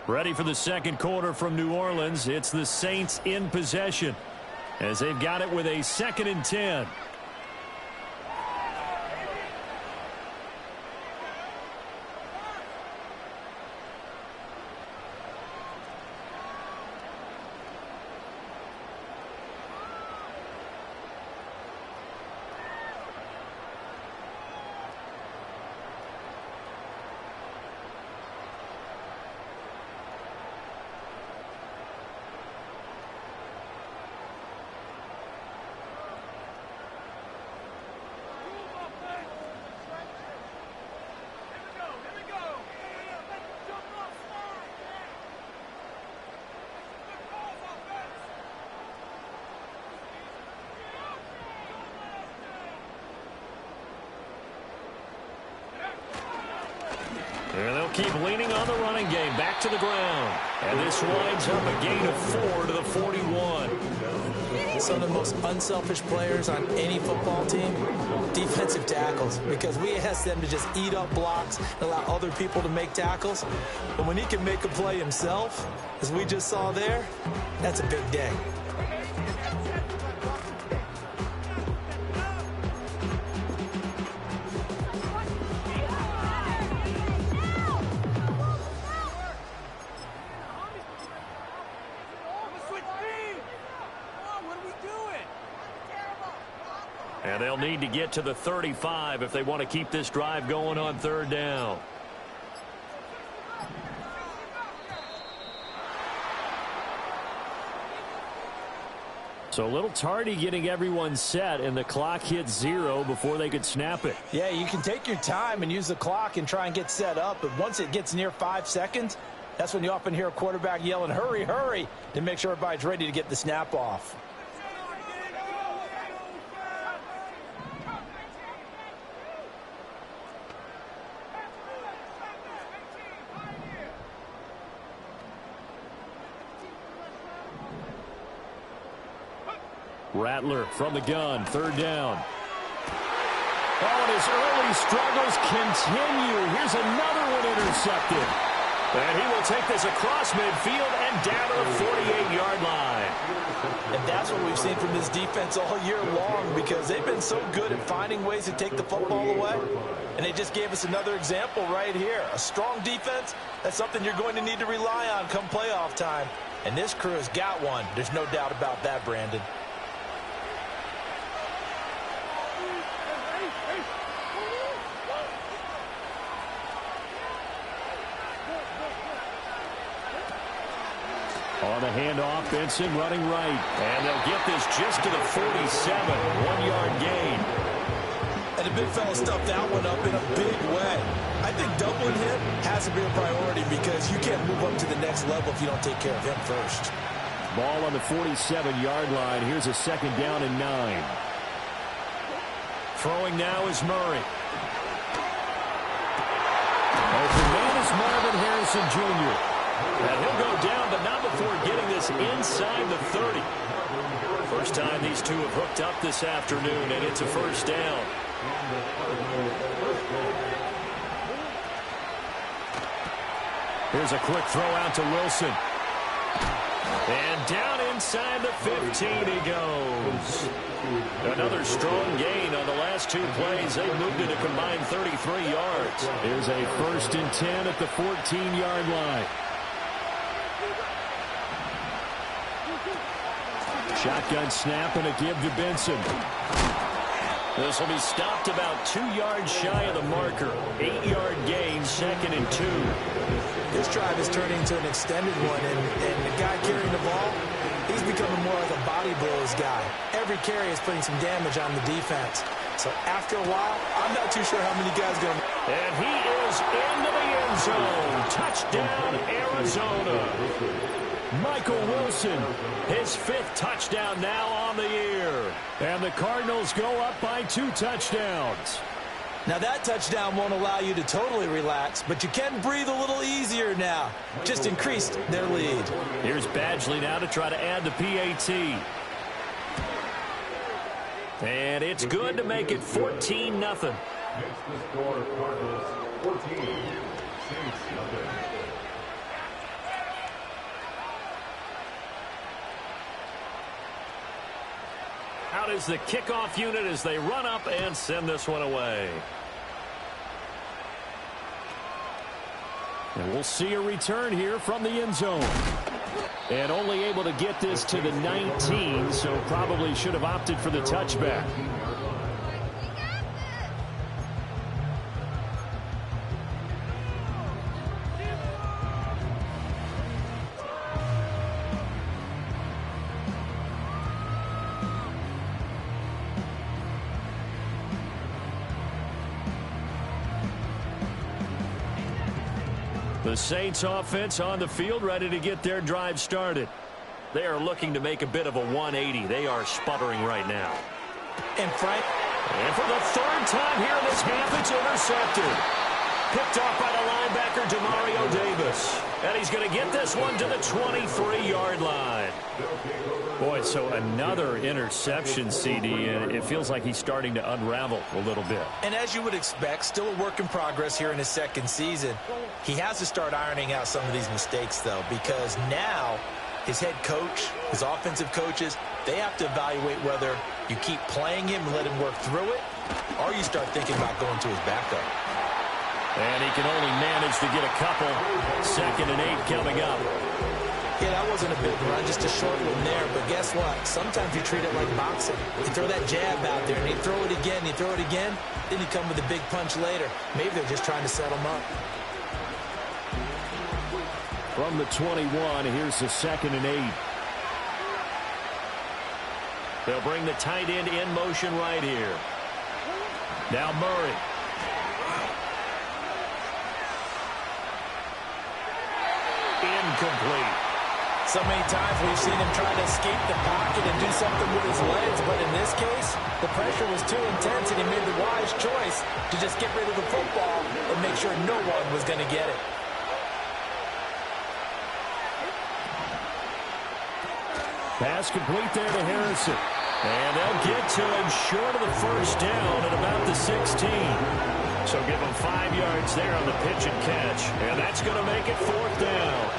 Ready for the second quarter from New Orleans. It's the Saints in possession as they've got it with a 2nd and 10. And they'll keep leaning on the running game. Back to the ground. And this winds up a gain of 4 to the 41. Some of the most unselfish players on any football team, defensive tackles, because we ask them to just eat up blocks and allow other people to make tackles. But when he can make a play himself, as we just saw there, that's a big day. And they'll need to get to the 35 if they want to keep this drive going on 3rd down. So a little tardy getting everyone set, and the clock hit 0 before they could snap it. Yeah, you can take your time and use the clock and try and get set up, but once it gets near 5 seconds, that's when you often hear a quarterback yelling, hurry, hurry, to make sure everybody's ready to get the snap off. Rattler from the gun, 3rd down. Oh, and his early struggles continue. Here's another one intercepted. And he will take this across midfield and down to the 48-yard line. And that's what we've seen from this defense all year long, because they've been so good at finding ways to take the football away. And they just gave us another example right here. A strong defense, that's something you're going to need to rely on come playoff time. And this crew has got one. There's no doubt about that, Brandon. On the handoff, Benson running right. And they'll get this just to the 47. 1-yard gain. And the big fella stuffed that one up in a big way. I think doubling him has to be a priority, because you can't move up to the next level if you don't take care of him first. Ball on the 47-yard line. Here's a 2nd down and 9. Throwing now is Murray. Open man is Marvin Harrison Jr. And he'll go down, but not before getting this inside the 30. First time these two have hooked up this afternoon, and it's a 1st down. Here's a quick throw out to Wilson. And down inside the 15 he goes. Another strong gain on the last 2 plays. They moved it a combined 33 yards. Here's a 1st and 10 at the 14-yard line. Shotgun snap and a give to Benson. This will be stopped about 2 yards shy of the marker. 8-yard gain, 2nd and 2. This drive is turning into an extended one, and the guy carrying the ball, he's becoming more like a body blows guy. Every carry is putting some damage on the defense. So after a while, I'm not too sure how many guys going to... And he is into the end zone. Touchdown, Arizona. Michael Wilson, his 5th touchdown now on the year. And the Cardinals go up by 2 touchdowns. Now that touchdown won't allow you to totally relax, but you can breathe a little easier now. Just increased their lead. Here's Badgley now to try to add the PAT. And it's good to make it 14-0. Makes the score Cardinals 14, Saints 0. out is the kickoff unit as they run up and send this one away. And we'll see a return here from the end zone. And only able to get this to the 19, so probably should have opted for the touchback. The Saints offense on the field, ready to get their drive started. They are looking to make a bit of a 180. They are sputtering right now. And Frank. And for the third time here in this half, it's intercepted. Picked off by the linebacker, Demario Davis. And he's going to get this one to the 23-yard line. Boy, so another interception, CD, and it feels like he's starting to unravel a little bit. And as you would expect, still a work in progress here in his second season. He has to start ironing out some of these mistakes, though, because now his head coach, his offensive coaches, they have to evaluate whether you keep playing him and let him work through it, or you start thinking about going to his backup. And he can only manage to get a couple. 2nd and 8 coming up. Yeah, that wasn't a big run, just a short one there. But guess what? Sometimes you treat it like boxing. You throw that jab out there, and you throw it again, you throw it again, then you come with a big punch later. Maybe they're just trying to set him up. From the 21, here's the 2nd and 8. They'll bring the tight end in motion right here. Now Murray. Incomplete. So many times we've seen him try to escape the pocket and do something with his legs, but in this case, the pressure was too intense and he made the wise choice to just get rid of the football and make sure no one was going to get it. Pass complete there to Harrison. And they'll get to him short of the first down at about the 16. So give him 5 yards there on the pitch and catch. And that's going to make it 4th down.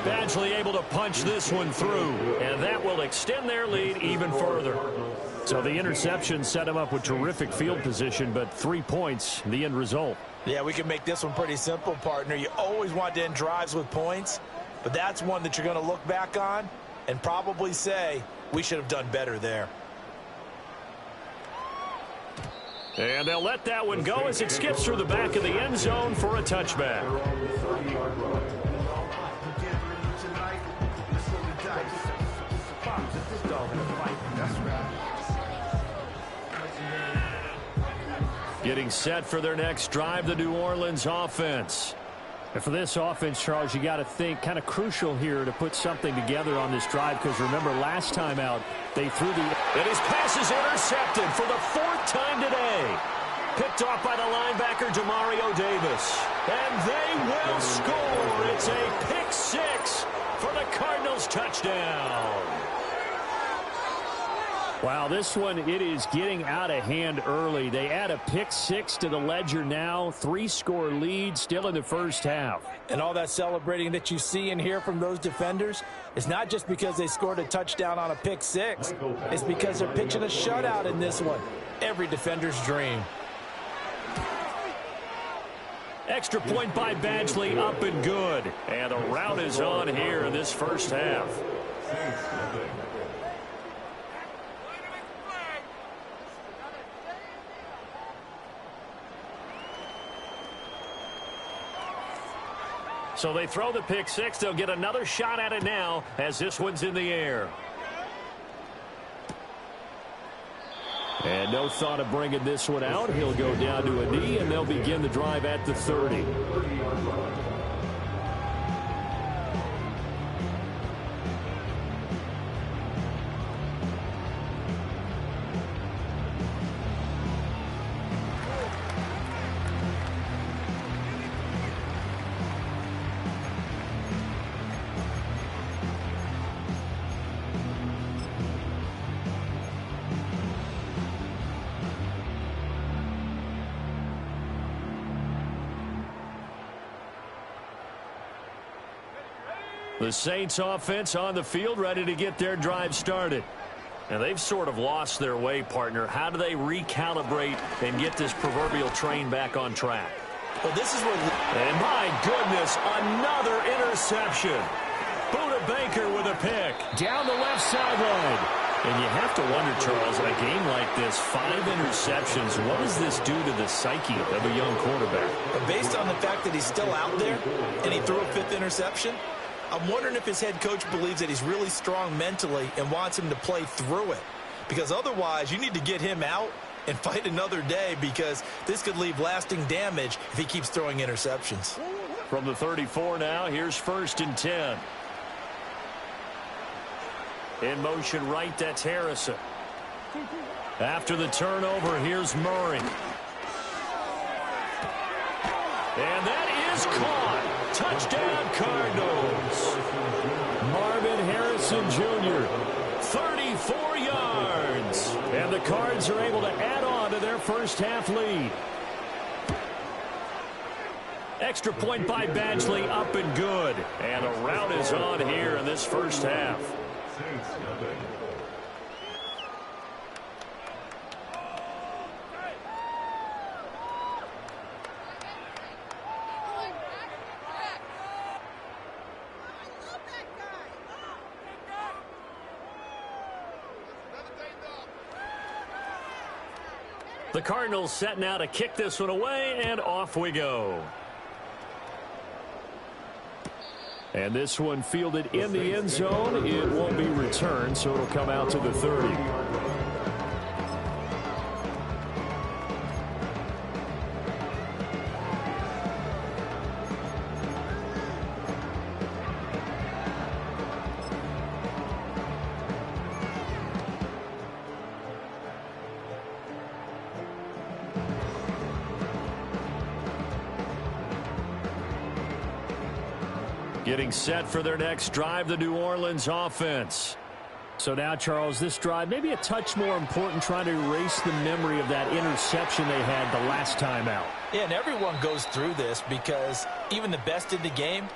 Badgley able to punch this one through. And that will extend their lead even further. So the interception set him up with terrific field position, but 3 points, the end result. Yeah, we can make this one pretty simple, partner. You always want to end drives with points, but that's one that you're going to look back on and probably say, we should have done better there. And they'll let that one go as it skips through the back of the end zone for a touchback. Getting set for their next drive, the New Orleans offense. And for this offense, Charles, you got to think kind of crucial here to put something together on this drive, because remember last time out they threw the... And his pass is intercepted for the 4th time today. Picked off by the linebacker, Demario Davis. And they will score. It's a pick 6 for the Cardinals touchdown. Wow, this one, it is getting out of hand early. They add a pick 6 to the ledger now. 3-score lead still in the first half. And all that celebrating that you see and hear from those defenders is not just because they scored a touchdown on a pick 6. It's because they're pitching a shutout in this one. Every defender's dream. Extra point by Badgley, up and good. And the route is on here in this first half. So they throw the pick 6. They'll get another shot at it now as this one's in the air. And no thought of bringing this one out. He'll go down to a knee, and they'll begin the drive at the 30. The Saints offense on the field, ready to get their drive started. And they've sort of lost their way, partner. How do they recalibrate and get this proverbial train back on track? Well, this is where... And my goodness, another interception. Buda Baker with a pick down the left sideline. And you have to wonder, Charles, in a game like this, 5 interceptions, what does this do to the psyche of a young quarterback? But based on the fact that he's still out there and he threw a 5th interception, I'm wondering if his head coach believes that he's really strong mentally and wants him to play through it. Because otherwise, you need to get him out and fight another day, because this could leave lasting damage if he keeps throwing interceptions. From the 34 now, here's 1st and 10. In motion right, that's Harrison. After the turnover, here's Murray. And that is caught. Touchdown, Cardinals. Marvin Harrison Jr., 34 yards. And the Cards are able to add on to their first half lead. Extra point by Badgley, up and good. And a rout is on here in this first half. The Cardinals set now to kick this one away, and off we go. And this one fielded in the end zone. It won't be returned, so it'll come out to the 30. Getting set for their next drive, the New Orleans offense. So now, Charles, this drive maybe a touch more important, trying to erase the memory of that interception they had the last time out. Yeah, and everyone goes through this, because even the best in the game,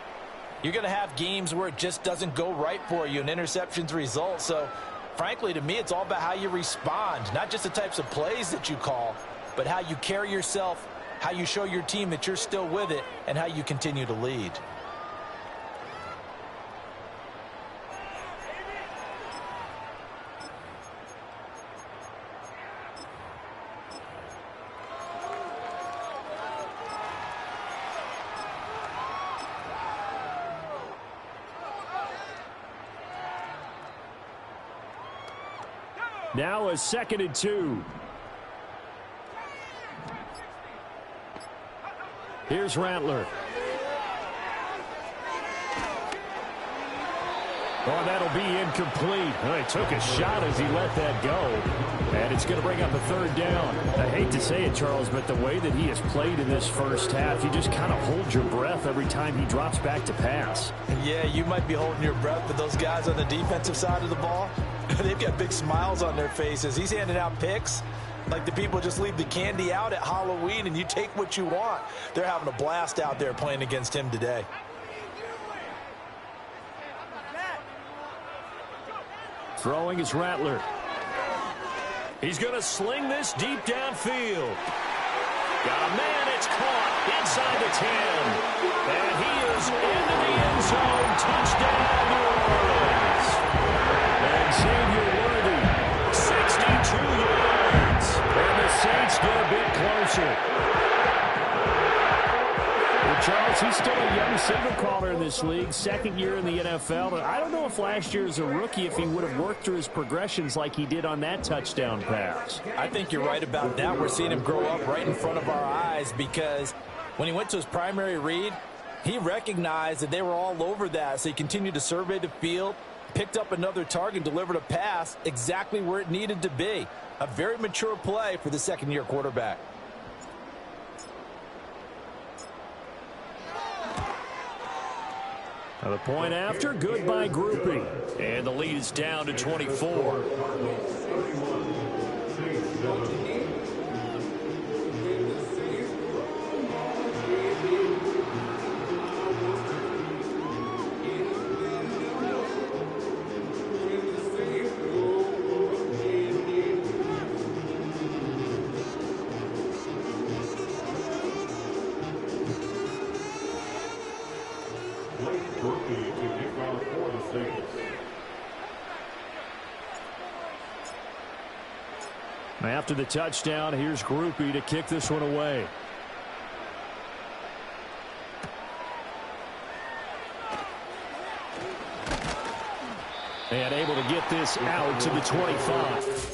you're going to have games where it just doesn't go right for you and interceptions result. So, frankly, to me, it's all about how you respond, not just the types of plays that you call, but how you carry yourself, how you show your team that you're still with it, and how you continue to lead. Now a 2nd and 2. Here's Rattler. Oh, that'll be incomplete. Well, he took a shot as he let that go. And it's going to bring up a 3rd down. I hate to say it, Charles, but the way that he has played in this first half, you just kind of hold your breath every time he drops back to pass. Yeah, you might be holding your breath, but those guys on the defensive side of the ball, they've got big smiles on their faces. He's handing out picks like the people just leave the candy out at Halloween and you take what you want. They're having a blast out there playing against him today. Throwing is Rattler. He's going to sling this deep downfield. Got a man, it's caught inside the 10. And he is into the end zone. Touchdown, New Orleans. And Xavier Worthy, 62 yards. And the Saints get a bit closer. Well, Charles, he's still a young signal caller in this league, 2nd year in the NFL. But I don't know if last year as a rookie, if he would have worked through his progressions like he did on that touchdown pass. I think you're right about that. We're seeing him grow up right in front of our eyes, because when he went to his primary read, he recognized that they were all over that. So he continued to survey the field, picked up another target, delivered a pass exactly where it needed to be. A very mature play for the 2nd-year quarterback. The point after, good by Groupie. And the lead is down to 24. After the touchdown, here's Grupe to kick this one away. And able to get this out to the 25.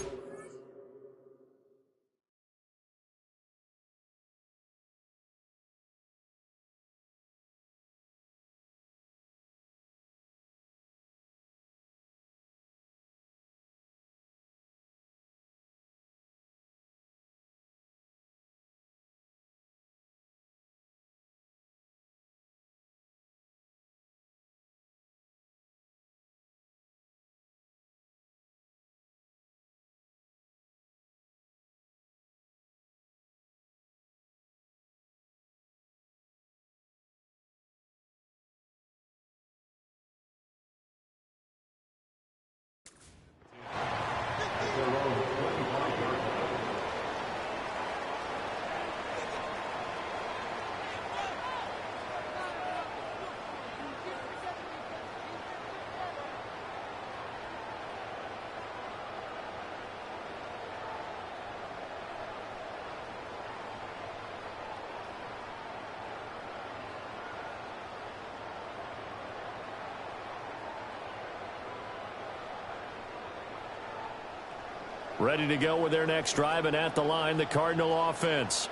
Ready to go with their next drive, and at the line, the Cardinal offense.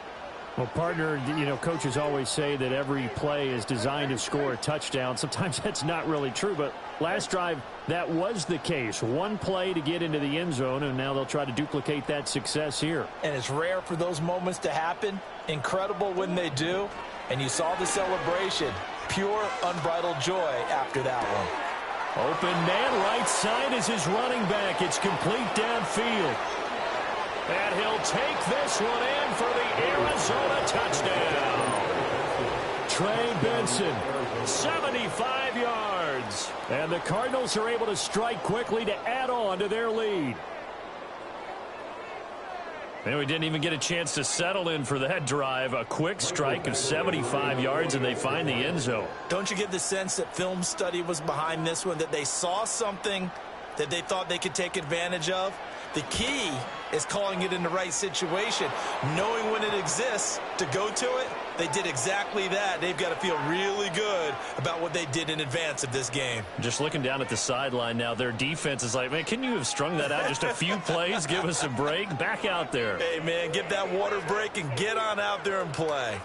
Well, partner, you know, coaches always say that every play is designed to score a touchdown. Sometimes that's not really true, but last drive, that was the case. One play to get into the end zone, and now they'll try to duplicate that success here. And it's rare for those moments to happen. Incredible when they do. And you saw the celebration. Pure, unbridled joy after that one. Open man, right side is his running back. It's complete downfield. And he'll take this one in for the Arizona touchdown. Trey Benson, 75 yards. And the Cardinals are able to strike quickly to add on to their lead. And we didn't even get a chance to settle in for that drive. A quick strike of 75 yards, and they find the end zone. Don't you get the sense that film study was behind this one, that they saw something that they thought they could take advantage of? The key is calling it in the right situation, knowing when it exists to go to it. They did exactly that. They've got to feel really good about what they did in advance of this game. Just looking down at the sideline now, their defense is like, man, can you have strung that out just a few plays? Give us a break. Back out there. Hey, man, give that water break and get on out there and play.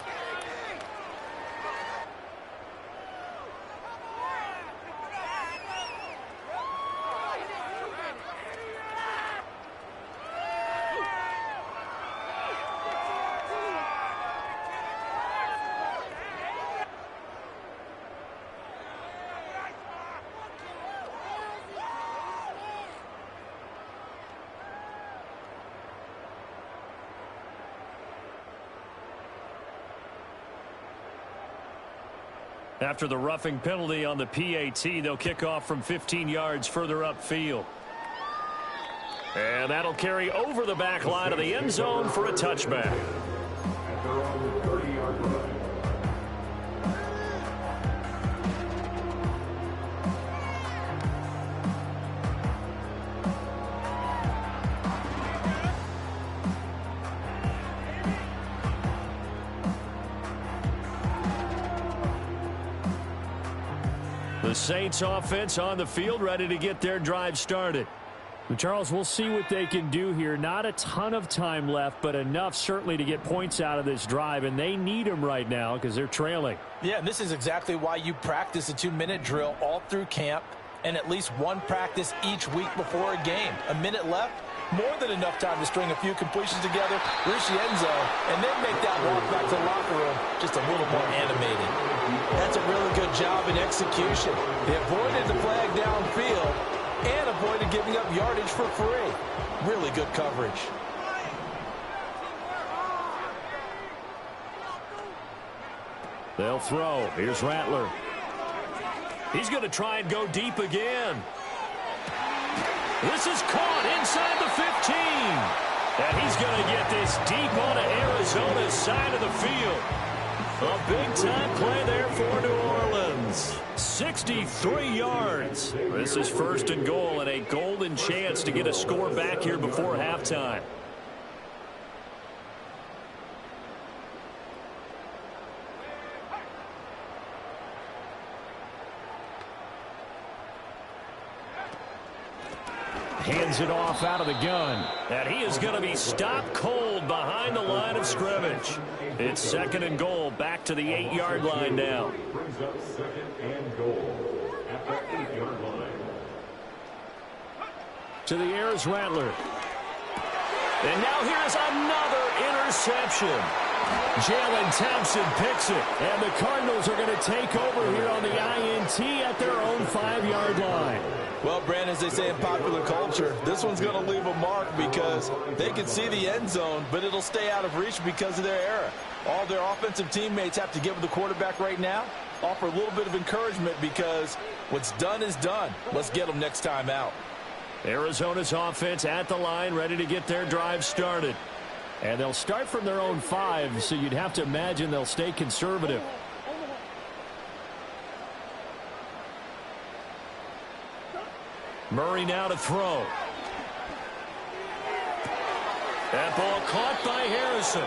After the roughing penalty on the PAT, they'll kick off from 15 yards further upfield. And that'll carry over the back line of the end zone for a touchback. The Saints offense on the field, ready to get their drive started. And Charles, we'll see what they can do here. Not a ton of time left, but enough certainly to get points out of this drive, and they need them right now because they're trailing. Yeah, and this is exactly why you practice a 2-minute drill all through camp and at least one practice each week before a game. A minute left, more than enough time to string a few completions together, reach the end zone, and then make that walk back to the locker room just a little more animated. That's a really good job in execution. They avoided the flag downfield and avoided giving up yardage for free. Really good coverage. They'll throw. Here's Rattler. He's going to try and go deep again. This is caught inside the 15. And he's going to get this deep onto Arizona's side of the field. A big-time play there for New Orleans. 63 yards. This is 1st and goal and a golden chance to get a score back here before halftime. hands it off out of the gun. And he is going to be stopped cold behind the line of scrimmage. It's second and goal, back to the 8-yard line now. Brings up second and goal at the 8-yard line. To the air is Rattler. And now here's another interception. Jalen Thompson picks it. And the Cardinals are going to take over here on the INT at their own 5-yard line. Well, Brandon, as they say in popular culture, this one's going to leave a mark because they can see the end zone, but it'll stay out of reach because of their error. All their offensive teammates have to give the quarterback right now, offer a little bit of encouragement because what's done is done. Let's get them next time out. Arizona's offense at the line, ready to get their drive started. And they'll start from their own 5, so you'd have to imagine they'll stay conservative. Murray now to throw. That ball caught by Harrison.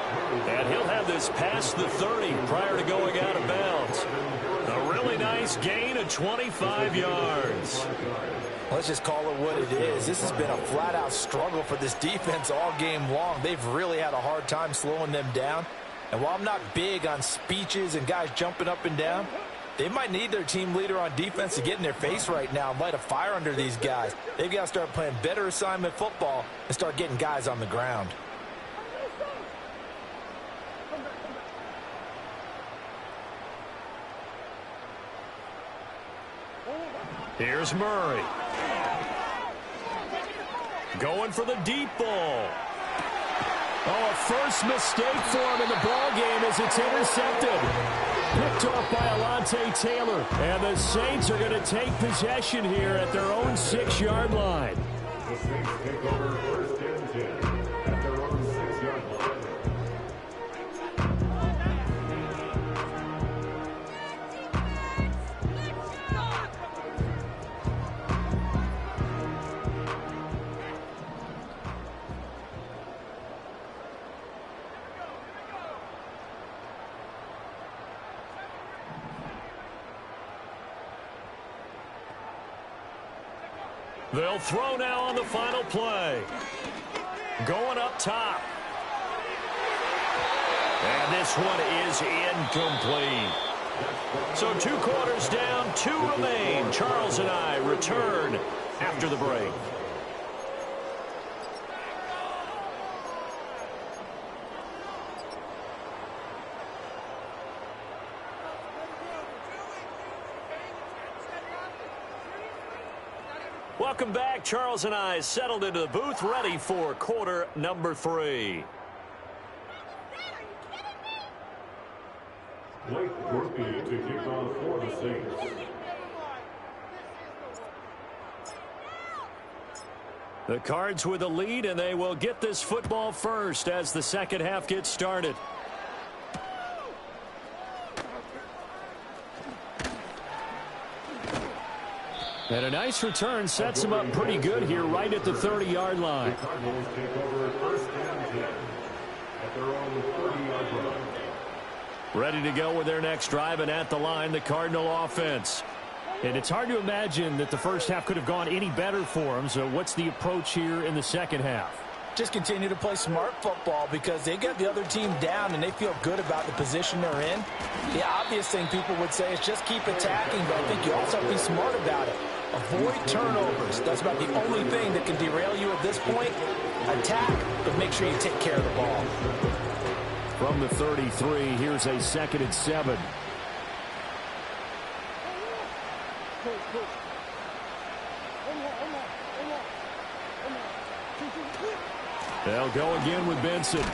And he'll have this past the 30 prior to going out of bounds. A really nice gain of 25 yards. Let's just call it what it is. This has been a flat-out struggle for this defense all game long. They've really had a hard time slowing them down. And while I'm not big on speeches and guys jumping up and down, they might need their team leader on defense to get in their face right now and light a fire under these guys. They've got to start playing better assignment football and start getting guys on the ground. Here's Murray. Going for the deep ball. Oh, a first mistake for him in the ball game as it's intercepted. Picked off by Alontae Taylor. And the Saints are going to take possession here at their own 6-yard line. The Saints take over first and 10 at their own 6-yard line. They'll throw now on the final play. Going up top. And this one is incomplete. So 2 quarters down, 2 remain. Charles and I return after the break. Welcome back. Charles and I settled into the booth, ready for quarter number 3. Blake Murphy to kick off for the Saints. The Cards with the lead, and they will get this football first as the second half gets started. And a nice return sets him up pretty good here right at the 30-yard line. The Cardinals take over first and 10 at their own 30-yard line. Ready to go with their next drive, and at the line, the Cardinal offense. And it's hard to imagine that the first half could have gone any better for them. So what's the approach here in the second half? Just continue to play smart football because they got the other team down and they feel good about the position they're in. The obvious thing people would say is just keep attacking, but I think you also have to be smart about it. Avoid turnovers. That's about the only thing that can derail you at this point. Attack, but make sure you take care of the ball. From the 33, here's a 2nd and 7. They'll go again with Benson.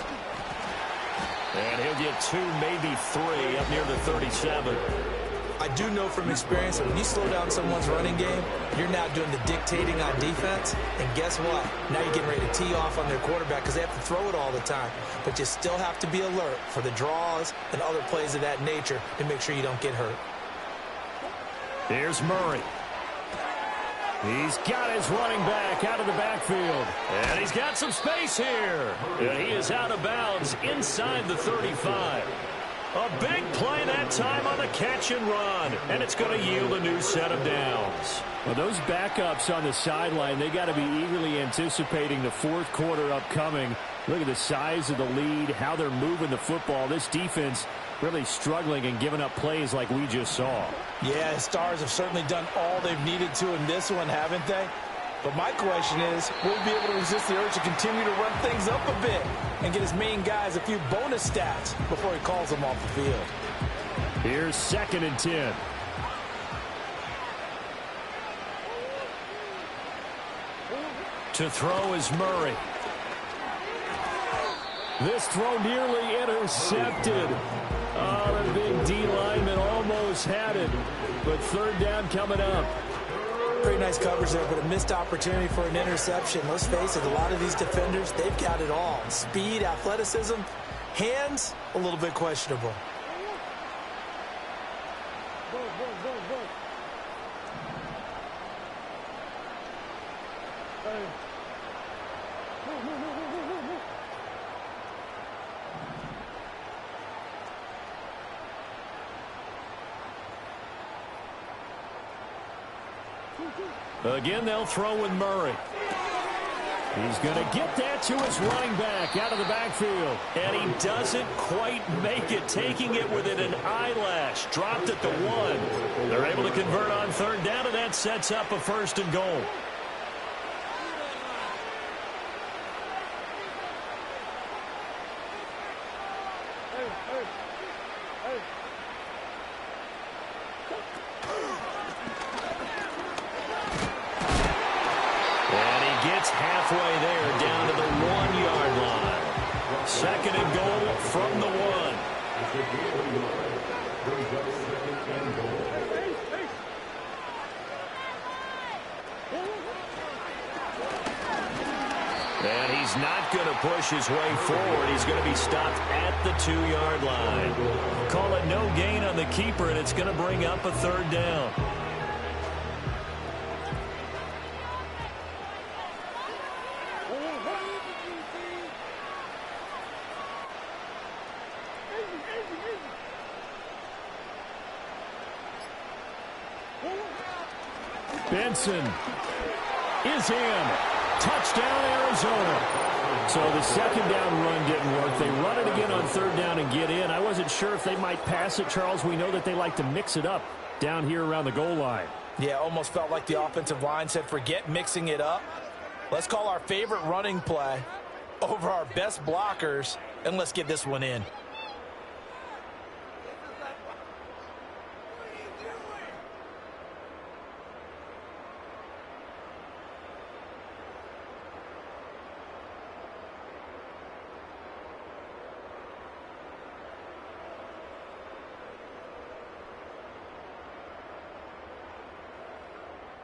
And he'll get 2, maybe 3 up near the 37. I do know from experience that when you slow down someone's running game, you're now doing the dictating on defense. And guess what? Now you're getting ready to tee off on their quarterback because they have to throw it all the time. But you still have to be alert for the draws and other plays of that nature to make sure you don't get hurt. Here's Murray. He's got his running back out of the backfield. And he's got some space here. And he is out of bounds inside the 35. A big play that time on the catch and run, and it's going to yield a new set of downs. Well, those backups on the sideline, they got to be eagerly anticipating the fourth quarter upcoming. Look at the size of the lead, how they're moving the football. This defense really struggling and giving up plays like we just saw. Yeah, Stars have certainly done all they've needed to in this one, haven't they? But my question is, will he be able to resist the urge to continue to run things up a bit and get his main guys a few bonus stats before he calls them off the field? Here's 2nd and 10. To throw is Murray. This throw nearly intercepted. Oh, the big D lineman almost had it. But 3rd down coming up. Pretty nice coverage there, but a missed opportunity for an interception. Let's face it, a lot of these defenders, they've got it all. Speed, athleticism, hands, a little bit questionable. Again, they'll throw with Murray. He's going to get that to his running back out of the backfield. And he doesn't quite make it, taking it within an eyelash. Dropped at the 1. They're able to convert on 3rd down, and that sets up a 1st and goal. Halfway there, down to the 1-yard line. 2nd and goal from the 1. And he's not going to push his way forward. He's going to be stopped at the 2-yard line. Call it no gain on the keeper, and it's going to bring up a 3rd down. Benson is in. Touchdown, Arizona. So the 2nd down run didn't work. They run it again on 3rd down and get in. I wasn't sure if they might pass it, Charles. We know that they like to mix it up down here around the goal line. Yeah, almost felt like the offensive line said, forget mixing it up. Let's call our favorite running play over our best blockers, and let's get this one in.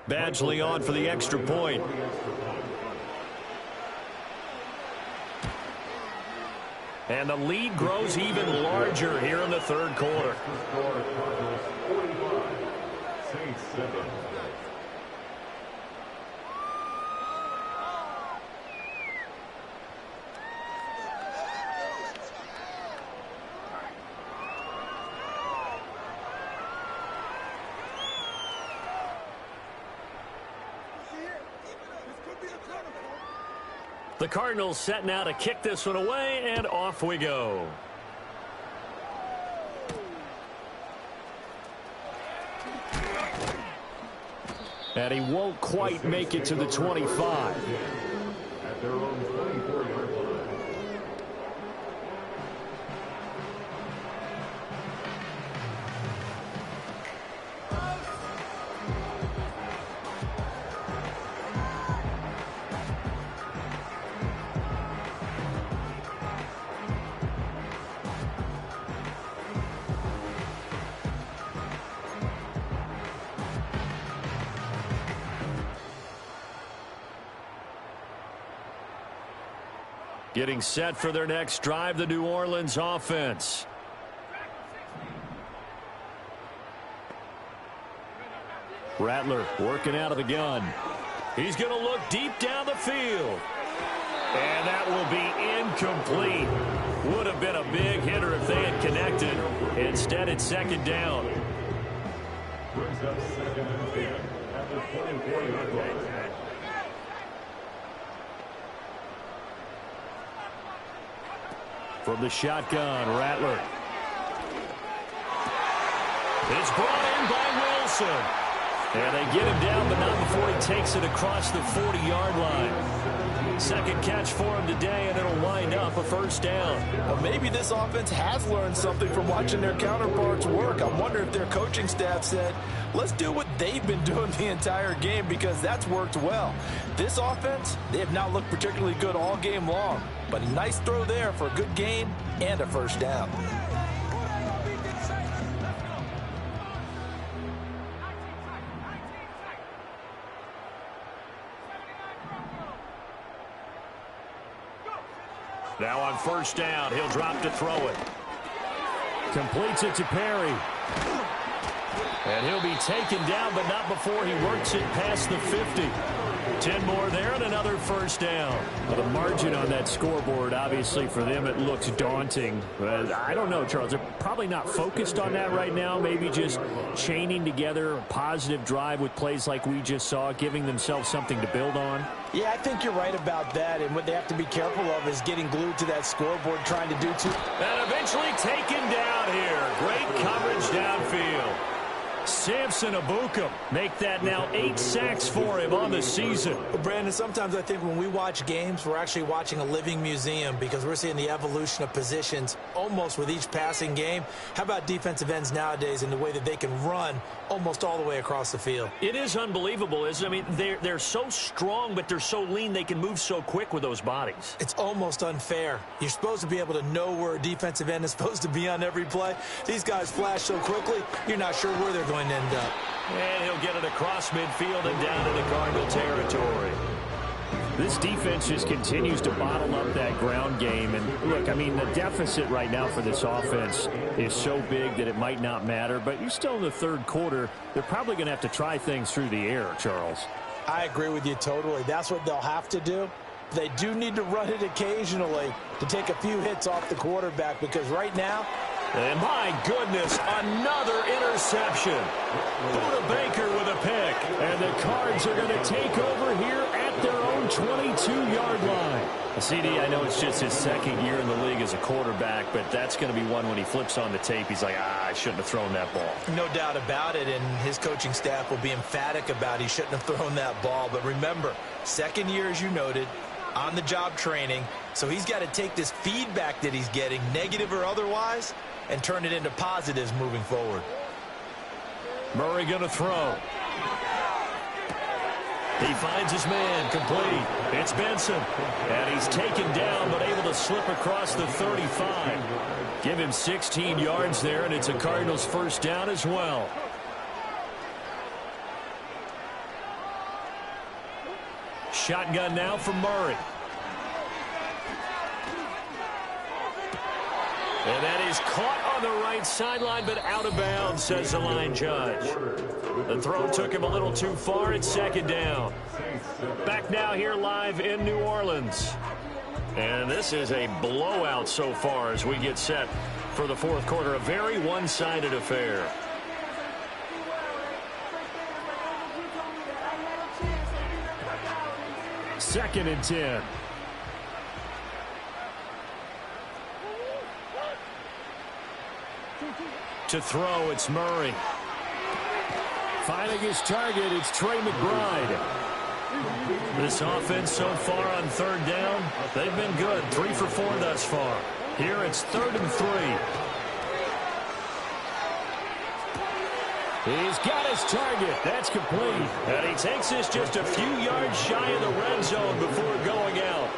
Badgley on for the extra point. And the lead grows even larger here in the 3rd quarter. The Cardinals set now to kick this one away, and off we go. And he won't quite make it to the 25. At their own 24-yard line. Getting set for their next drive, the New Orleans offense. Rattler working out of the gun. He's going to look deep down the field. And that will be incomplete. Would have have been a big hitter if they had connected. Instead, it's second down. Brings up 2nd and 10 at the 24-yard line. From the shotgun, Rattler. It's brought in by Wilson. And they get him down, but not before he takes it across the 40-yard line. Second catch for him today, and it'll wind up a first down. Well, maybe this offense has learned something from watching their counterparts work. I wonder if their coaching staff said, let's do what they've been doing the entire game, because that's worked well. This offense, they have not looked particularly good all game long, but a nice throw there for a good gain and a first down. Now on first down, he'll drop to throw it. Completes it to Perry. And he'll be taken down, but not before he works it past the 50. 10 more there and another first down. Well, the margin on that scoreboard, obviously for them, it looks daunting. But I don't know, Charles. They're probably not focused on that right now. Maybe just chaining together a positive drive with plays like we just saw, giving themselves something to build on. Yeah, I think you're right about that. And what they have to be careful of is getting glued to that scoreboard, trying to do too. And eventually taken down here. Great coverage downfield. Samson Ebukam make that now 8 sacks for him on the season. Well, Brandon, sometimes I think when we watch games, we're actually watching a living museum, because we're seeing the evolution of positions almost with each passing game. How about defensive ends nowadays and the way that they can run almost all the way across the field? It is unbelievable, isn't it? I mean, they're so strong, but they're so lean. They can move so quick with those bodies. It's almost unfair. You're supposed to be able to know where a defensive end is supposed to be on every play. These guys flash so quickly, you're not sure where they're going to end up. And he'll get it across midfield and down into Cardinal territory. This defense just continues to bottle up that ground game. And look, I mean, the deficit right now for this offense is so big that it might not matter. But you're still in the third quarter. They're probably going to have to try things through the air, Charles. I agree with you totally. That's what they'll have to do. They do need to run it occasionally to take a few hits off the quarterback, because right now, and my goodness, another interception. Buda Baker with a pick. And the Cards are going to take over here at their own 22-yard line. CD, I know it's just his second year in the league as a quarterback, but that's going to be one when he flips on the tape, he's like, I shouldn't have thrown that ball. No doubt about it, and his coaching staff will be emphatic about he shouldn't have thrown that ball. But remember, second year, as you noted, on-the-job training, so he's got to take this feedback that he's getting, negative or otherwise, and turn it into positives moving forward. Murray going to throw. He finds his man, complete. It's Benson. And he's taken down, but able to slip across the 35. Give him 16 yards there, and it's a Cardinals first down as well. Shotgun now from Murray. And that is caught on the right sideline, but out of bounds, says the line judge. The throw took him a little too far. It's second down. Back now here live in New Orleans. And this is a blowout so far as we get set for the fourth quarter. A very one-sided affair. Second and 10. To throw, it's Murray. Finding his target, it's Trey McBride. This offense so far on third down, they've been good. 3 for 4 thus far. Here it's 3rd and 3. He's got his target. That's complete. And he takes this just a few yards shy of the red zone before going out.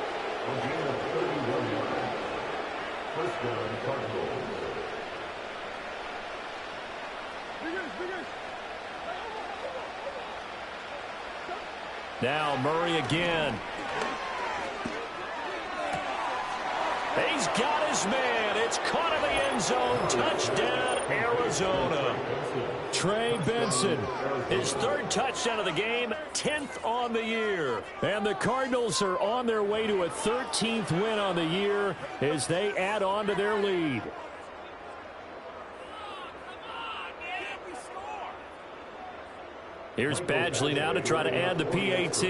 Now Murray again. He's got his man. It's caught in the end zone. Touchdown, Arizona. Trey Benson. His 3rd touchdown of the game, 10th on the year. And the Cardinals are on their way to a 13th win on the year as they add on to their lead. Here's Badgley now to try to add the PAT.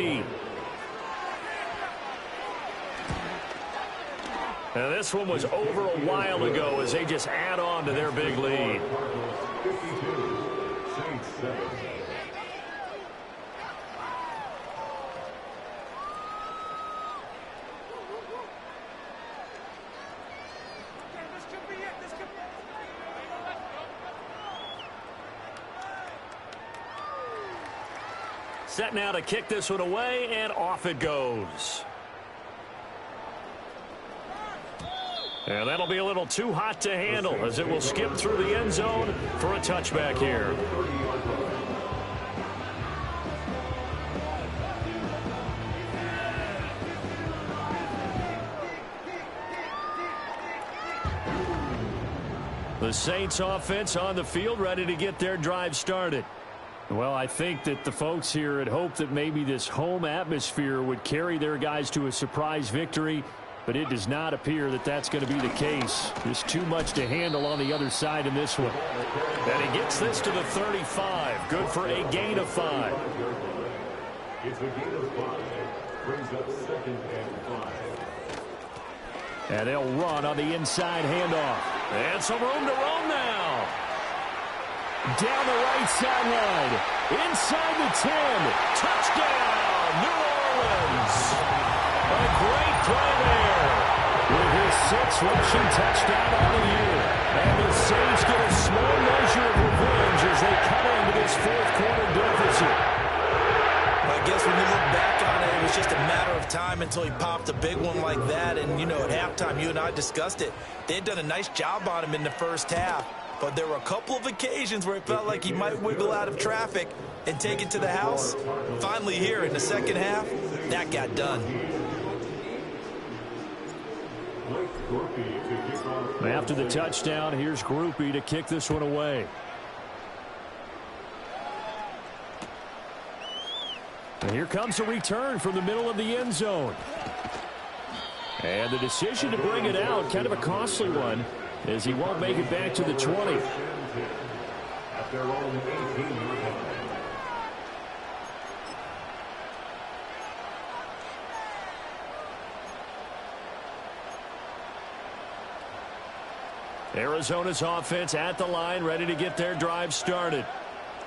Now this one was over a while ago as they just add on to their big lead. 52, Saints 7. Set now to kick this one away, and off it goes. And that'll be a little too hot to handle as it will skip through the end zone for a touchback here. The Saints offense on the field ready to get their drive started. Well, I think that the folks here had hoped that maybe this home atmosphere would carry their guys to a surprise victory, but it does not appear that that's going to be the case. Just too much to handle on the other side in this one. And he gets this to the 35. Good for a gain of 5. It's a gain of 5. Brings up 2nd and 5. And they'll run on the inside handoff. And some room to roam now. Down the right sideline. Inside the 10. Touchdown, New Orleans. A great play there. With his 6th rushing touchdown on the year. And the Saints get a small measure of revenge as they cut into this 4th quarter deficit. I guess when you look back on it, it was just a matter of time until he popped a big one like that. And, you know, at halftime, you and I discussed it. They had done a nice job on him in the first half. But there were a couple of occasions where it felt like he might wiggle out of traffic and take it to the house. Finally here in the second half, that got done. After the touchdown, here's Grupe to kick this one away. And here comes a return from the middle of the end zone. And the decision to bring it out, kind of a costly one, as he won't make it back to the 20. At their own 18-yard line. Arizona's offense at the line, ready to get their drive started.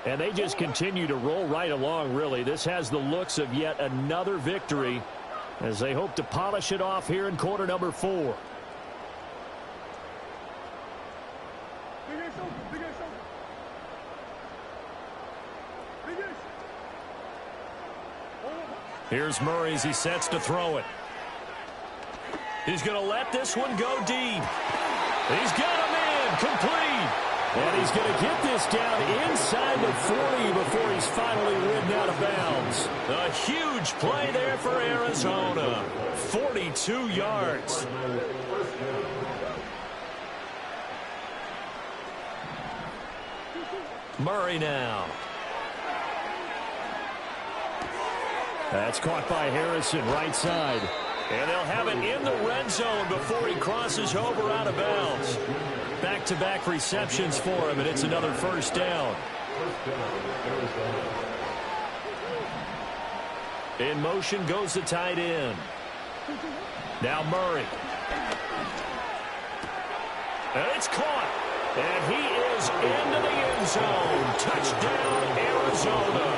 And they just continue to roll right along, really. This has the looks of yet another victory as they hope to polish it off here in quarter number 4. Here's Murray as he sets to throw it. He's going to let this one go deep. He's got him in, complete. And he's going to get this down inside the 40 before he's finally ridden out of bounds. A huge play there for Arizona. 42 yards. Murray now. That's caught by Harrison, right side. And they'll have it in the red zone before he crosses over out of bounds. Back-to-back receptions for him, and it's another first down. In motion goes the tight end. Now Murray. And it's caught. And he is into the end zone. Touchdown, Arizona.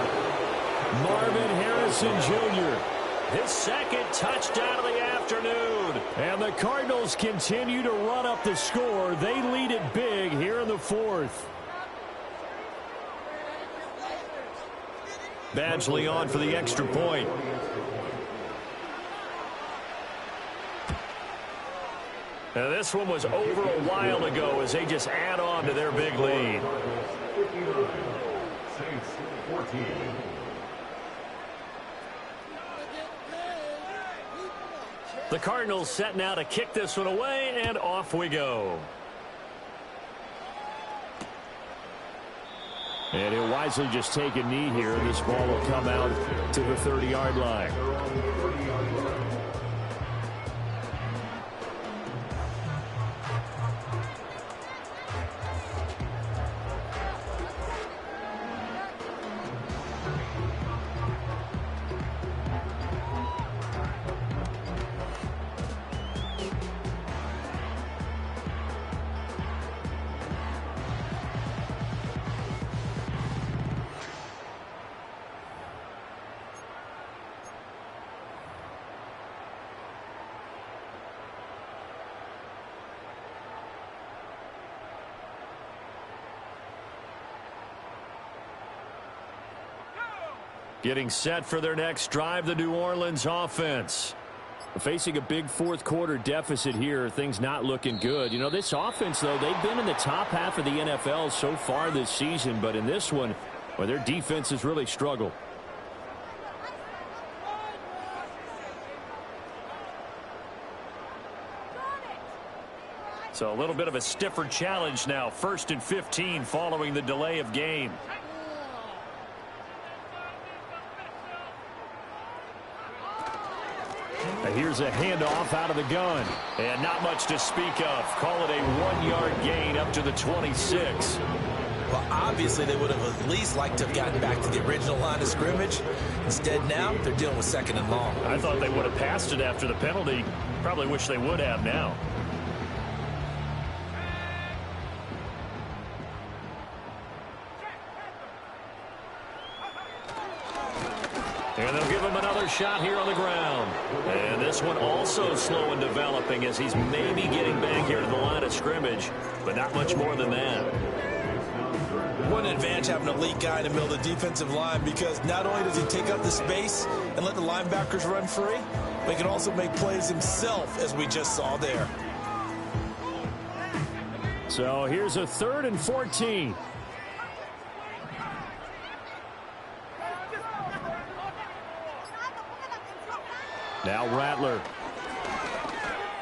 Marvin Harrison Jr. His 2nd touchdown of the afternoon. And the Cardinals continue to run up the score. They lead it big here in the 4th. Badgley on for the extra point. Now this one was over a while ago as they just add on to their big lead. 59, Saints 14. The Cardinals set now to kick this one away, and off we go. And he'll wisely just take a knee here. This ball will come out to the 30-yard line. Getting set for their next drive, the New Orleans offense. Facing a big fourth-quarter deficit here, things not looking good. You know, this offense, though, they've been in the top half of the NFL so far this season, but in this one, well, their defense has really struggled. So a little bit of a stiffer challenge now. 1st and 15 following the delay of game. Here's a handoff out of the gun. And not much to speak of. Call it a 1-yard gain up to the 26. Well, obviously they would have at least liked to have gotten back to the original line of scrimmage. Instead now they're dealing with 2nd and long. I thought they would have passed it after the penalty. Probably wish they would have now. And they'll give him another shot here on the ground. And this one also slow in developing as he's maybe getting back here to the line of scrimmage, but not much more than that. What an advantage having an elite guy in the middle of the defensive line, because not only does he take up the space and let the linebackers run free, but he can also make plays himself, as we just saw there. So here's a 3rd and 14. Now Rattler.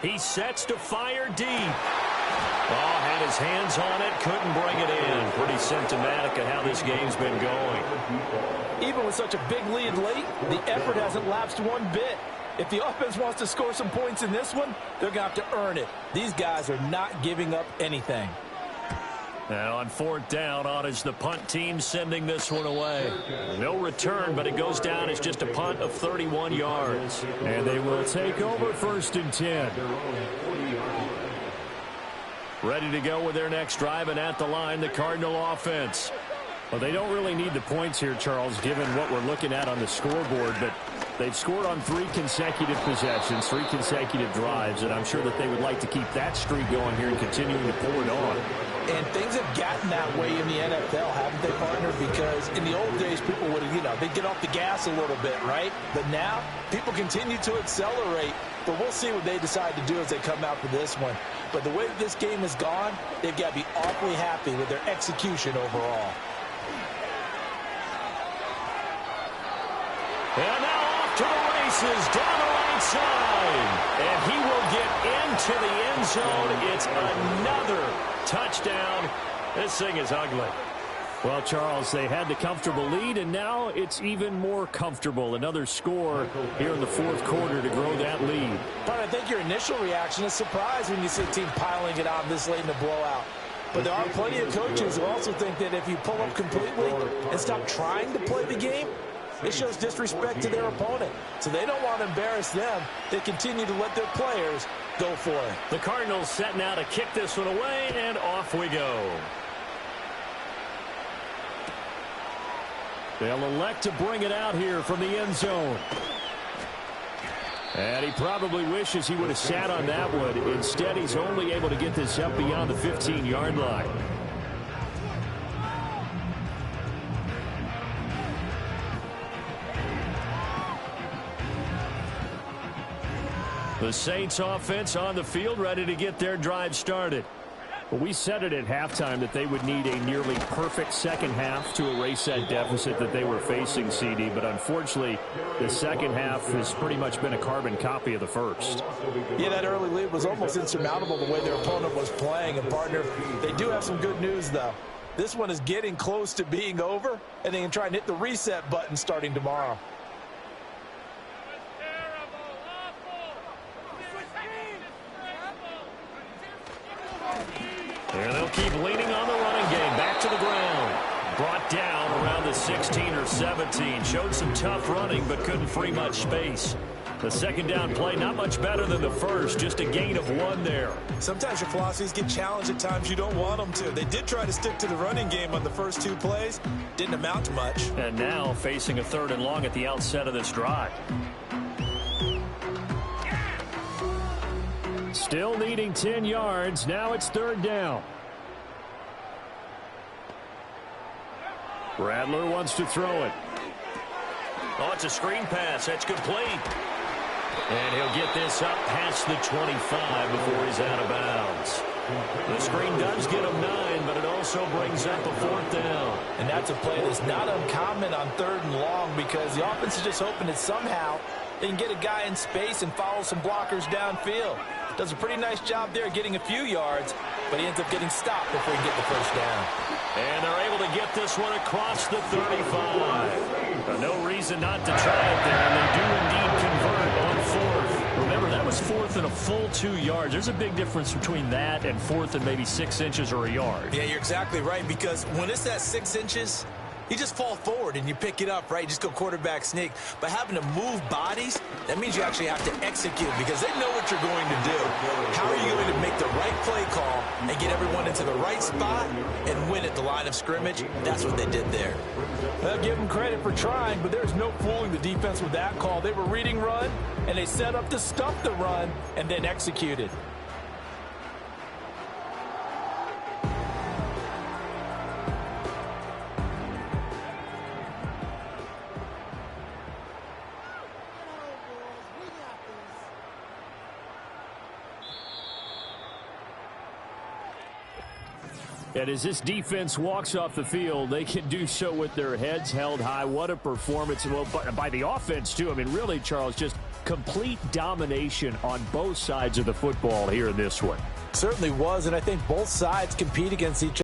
He sets to fire deep. Oh, had his hands on it, couldn't bring it in. Pretty symptomatic of how this game's been going. Even with such a big lead late, the effort hasn't lapsed one bit. If the offense wants to score some points in this one, they're going to have to earn it. These guys are not giving up anything. Now on 4th down, on is the punt team sending this one away. No return, but it goes down as just a punt of 31 yards. And they will take over 1st and 10. Ready to go with their next drive, and at the line, the Cardinal offense. Well, they don't really need the points here, Charles, given what we're looking at on the scoreboard, but they've scored on 3 consecutive possessions, 3 consecutive drives, and I'm sure that they would like to keep that streak going here and continuing to pour it on. And things have gotten that way in the NFL, haven't they, partner? Because in the old days, people would have, they'd get off the gas a little bit, right? But now, people continue to accelerate. But we'll see what they decide to do as they come out for this one. But the way that this game has gone, they've got to be awfully happy with their execution overall. And now off to the races, down the right side. And he will get into the end zone. It's another touchdown. This thing is ugly. Well, Charles, they had the comfortable lead, and now it's even more comfortable. Another score here in the 4th quarter to grow that lead. But I think your initial reaction is surprise when you see a team piling it on this late in the blowout. But there are plenty of coaches who also think that if you pull up completely and stop trying to play the game, it shows disrespect to their opponent. So they don't want to embarrass them. They continue to let their players go for it. The Cardinals setting out to kick this one away, and off we go. They'll elect to bring it out here from the end zone. And he probably wishes he would have sat on that one. Instead, he's only able to get this up beyond the 15-yard line. The Saints offense on the field, ready to get their drive started. Well, we said it at halftime that they would need a nearly perfect second half to erase that deficit that they were facing, CD. But unfortunately, the second half has pretty much been a carbon copy of the first. Yeah, that early lead was almost insurmountable the way their opponent was playing. And, partner, they do have some good news, though. This one is getting close to being over, and they can try and hit the reset button starting tomorrow. And they'll keep leaning on the running game. Back to the ground. Brought down around the 16 or 17. Showed some tough running, but couldn't free much space. The second down play, not much better than the first. Just a gain of 1 there. Sometimes your philosophies get challenged at times you don't want them to. They did try to stick to the running game on the first 2 plays. Didn't amount to much. And now facing a 3rd and long at the outset of this drive. Still needing 10 yards. Now it's 3rd down. Rattler wants to throw it. Oh, it's a screen pass. That's complete. And he'll get this up past the 25 before he's out of bounds. The screen does get him 9, but it also brings up a 4th down. And that's a play that's not uncommon on 3rd and long because the offense is just hoping that somehow they can get a guy in space and follow some blockers downfield. Does a pretty nice job there getting a few yards, but he ends up getting stopped before he can get the first down. And they're able to get this one across the 35. No reason not to try it there, and they do indeed convert on 4th. Remember, that was 4th and a full 2 yards. There's a big difference between that and 4th and maybe 6 inches or a yard. Yeah, you're exactly right, because when it's at 6 inches, you just fall forward and you pick it up, right? You just go quarterback sneak. But having to move bodies, that means you actually have to execute because they know what you're going to do. How are you going to make the right play call and get everyone into the right spot and win at the line of scrimmage? That's what they did there. Well, give them credit for trying, but there's no fooling the defense with that call. They were reading run, and they set up to stuff the run and then executed. And as this defense walks off the field, they can do so with their heads held high. What a performance. Well, by the offense, too. I mean, really, Charles, just complete domination on both sides of the football here in this one. Certainly was, and I think both sides compete against each other.